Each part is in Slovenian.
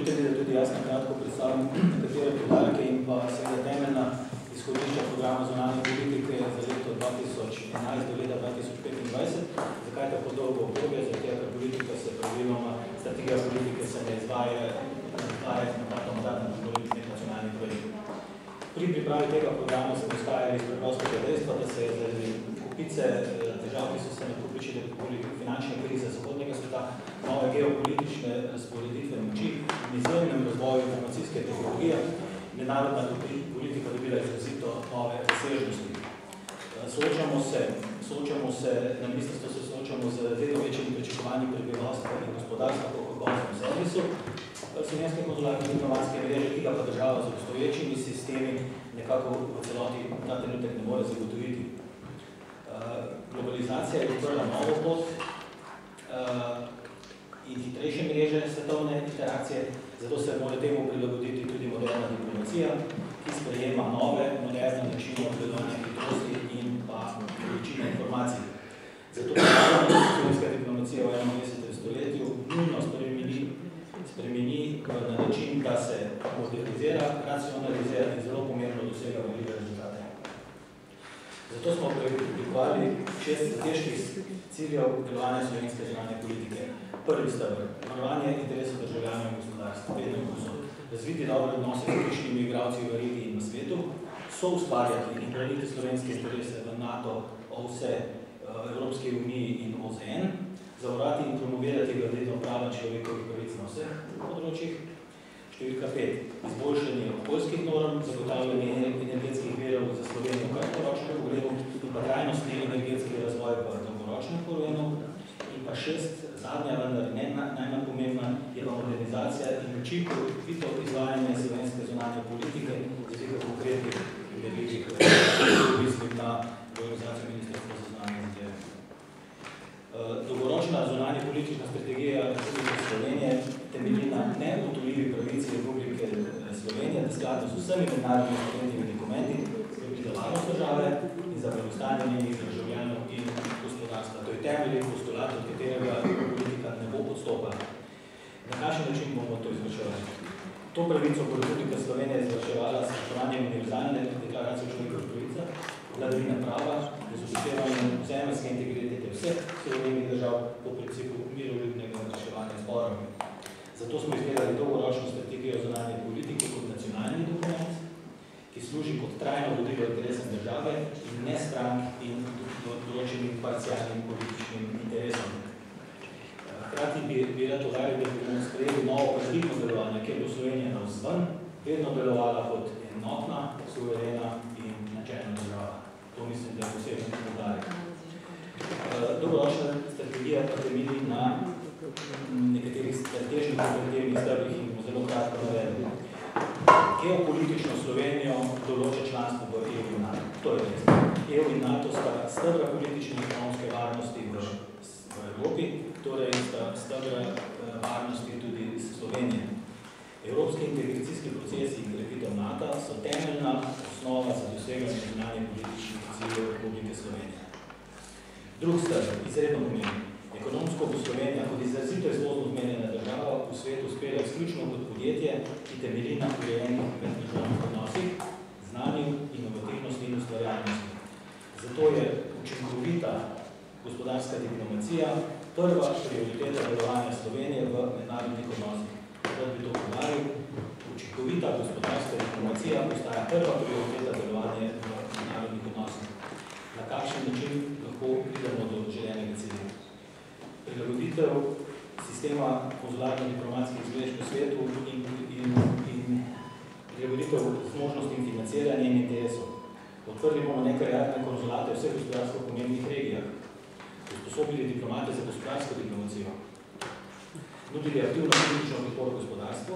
Dovolite mi, da tudi jaz na kratko predstavim nekatere poudarke in pa seveda temeljna izhodišča programa zunanje politike za leto 2011 do leta 2025. Zakaj tako dolgo obdobje? Zato, ker politika se praviloma, strategija politike se ne izvaja na mandatno-političnih nacionalnih projektih. Pri pripravi tega programa smo izhajali iz preprostega dejstva, da se je zaradi kupice težav, ki so se nakupičili finančne krize zahodnega sveta, nove geopolitične razporeditve moči in izjemnem razvoju informacijske tehnologije, mednarodna politika dobila izrazito nove razsežnosti. Na ministrstvu se soočamo z vedno večjimi pričakovanji prebivalstva in gospodarstva po kakovostnem servisu slovenske konzularne diplomatske mreže, ki ga pa država z obstoječimi sistemi nekako v celoti ta trenutek ne more zagotoviti. Globalizacija je odprla novo pot in hitrejše mreže svetovne interakcije, zato se mora temu prilagoditi tudi moderna diplomacija, ki sprejema nove, moderne načine obvladovanja hitrosti in pa količine informacij. Zato slovenska diplomacija v 21. stoletju nujno spremeni na način, da se modernizira, racionalizira in zelo pomembno dosega velike rezultate. Zato smo oblikovali 6 strateških ciljev delovanja slovenske zunanje politike. Prvi stebr, varovanje interesov državljanov in gospodarstva, vedno in povsod. Razviti dobre odnose s ključnimi igralci v regiji in na svetu, soustvarjati in braniti slovenske interese v NATO, OVSE, Evropske uniji in OZN, zavarovati in promovirati vladavino prava človekovih pravic na vseh področjih. Številka 5. Izboljšanje okoljskih norm, zagotavljanje energetskih virov za Slovenijo v kratkoročnem pogledu in pa trajnostni energetski razvoj v dolgoročnem pogledu. In pa 6. Zadnja, vendar ne najmanj pomembna, je pa modernizacija in učinkovito izvajanje slovenske zunanje politike z tega konkretnih in velikih mislim na organizacijo Ministrstva za zunanje zadeve. Dolgoročna zunanje politična strategija Republike Slovenije temelji na neodtujljivi pravici Republike Slovenije, da skladno z vsemi mednarodnimi sprejemnimi dokumenti skrbi za varnost države in za blagostanje njenih državljanov in gospodarstva. To je temeljni postulat, od katerega politika ne bo odstopala. Na kakšen način bomo to izvrševali? To pravico bo Republika Slovenija izvrševala s spoštovanjem univerzalne deklaracije o človekovih pravicah, vladavine prava, z upoštevanjem zemeljske integritete vseh suverenih držav po principu miroljubnega reševanja sporov. Zato smo izdelali dolgoročno strategijo zunanje politike kot nacionalni dokument, ki služi kot trajno vodilo interesom države in ne strank in določenim parcialnim političnim interesom. Hkrati bi rad poudaril, da bomo sprejeli novo paradigmo delovanja, kjer bo Slovenija navzven vedno delovala kot enotna, suverena in načelna država. To mislim, da je posebno poudarek. Dolgoročna strategija pa temelji na nekaterih strateških operativnih stebrih in bomo zelo kratko navedli. Geopolitično Slovenijo določa članstvo v EU in NATO. To je res. EU in NATO sta stebra politične in ekonomske varnosti v Evropi, torej sta stebra varnosti tudi Slovenije. Evropski integracijski procesi in krepitev NATO so temeljna osnova za doseganje zunanje političnih ciljev Republike Slovenije. Drug stebr, izredno pomembno. Ekonomsko bo Slovenija kot izrazito izvozno zmenjena država v svetu uspela izključno kot podjetje, ki temelji na urejenih meddržavnih odnosih, znanju, inovativnosti in ustvarjalnosti. Zato je učinkovita gospodarska diplomacija prva prioriteta delovanja Slovenije v mednarodnih odnosih. Kot bi to poudaril, učinkovita gospodarska diplomacija postaja prva prioriteta delovanja v mednarodnih odnosih. Na kakšen način lahko pridemo do željenega cilja? Prilagoditev sistema konzularno-diplomatskih zvež po svetu in prilagoditev zmožnosti in financiranja in interesov. Odprli bomo nekariatne konzulate v vseh gospodarsko pomembnih regijah. Usposobili diplomate za gospodarsko diplomacijo. Nudili aktivno politično podporo gospodarstvu,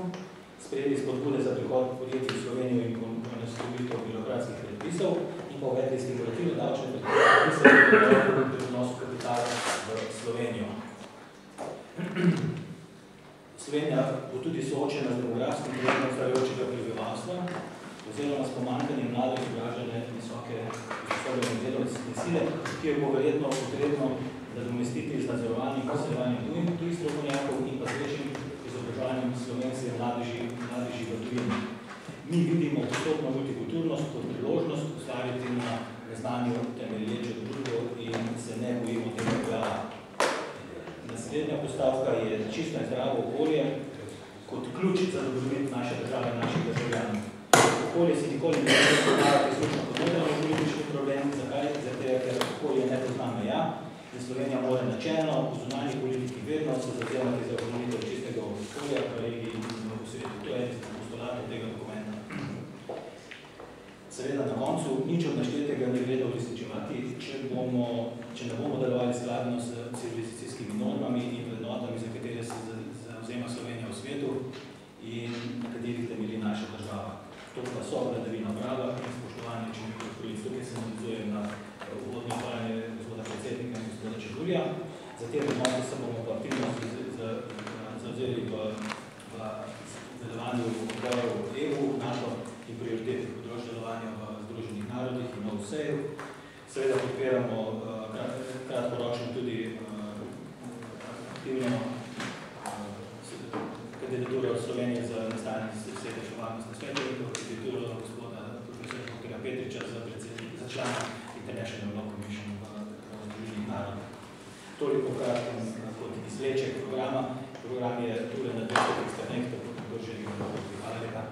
sprejeli spodbude za prihod podjetij v Slovenijo in poenostavitev birokratskih predpisov in pa uvedli stimulativne davčne predpise pri odnosu kapitala v Slovenijo. Slovenija bo tudi soočena z demografskim trendom starajočega prebivalstva oziroma s pomanjkanjem mlade izobražene visoke usposobljene delovne sile, ki jo bo verjetno potrebno nadomestiti z nadzorovanjem in poseljevanjem tujih strokovnjakov in pa z večjim izobraževanjem slovenske mladeži v tujini. Mi vidimo postopno multikulturnost kot priložnost ustvariti na neznanju temelječo družbo in se ne bojimo tega pojava. Naslednja postavka je čisto in zdravo okolje kot ključ za dobrobit naše države in naših državljanov. Okolje se nikoli ne more postaviti izključno kot notranji politični problem. Zakaj? Zato, ker okolje ne pozna meja in Slovenija mora načelno v zunanji politiki vedno se zavzemati za ohranitev čistega okolja v regiji in v svetu. To je postulat tega dokumenta. Seveda na koncu nič od naštetega ne gre uresničevati, če ne bomo delovali skladno s civilizacijskimi normami in vrednotami, za katere se zavzema Slovenija v svetu in na katerih temelji naša država. To pa so vladavina prava in spoštovanje človekovih pravic. Tukaj se navezujem na uvodno izvajanje gospoda predsednika in gospoda Čebulja. Za te vrednote se bomo pa aktivno zavzeli v delovanju odborov EU, NATO in prioritete področja delovanja v Združenih narodih in v OVSE-ju. Seveda podpiramo kratkoročno tudi aktivno kandidaturo Slovenije za nastajanje sedeža varnostne sveta, kandidaturo gospoda profesora dr. Petriča za člana International Law Commission v Združenih narodih. Toliko kratko kot izvleček programa. Program je tule na 200 straneh, tako da želim. Hvala lepa.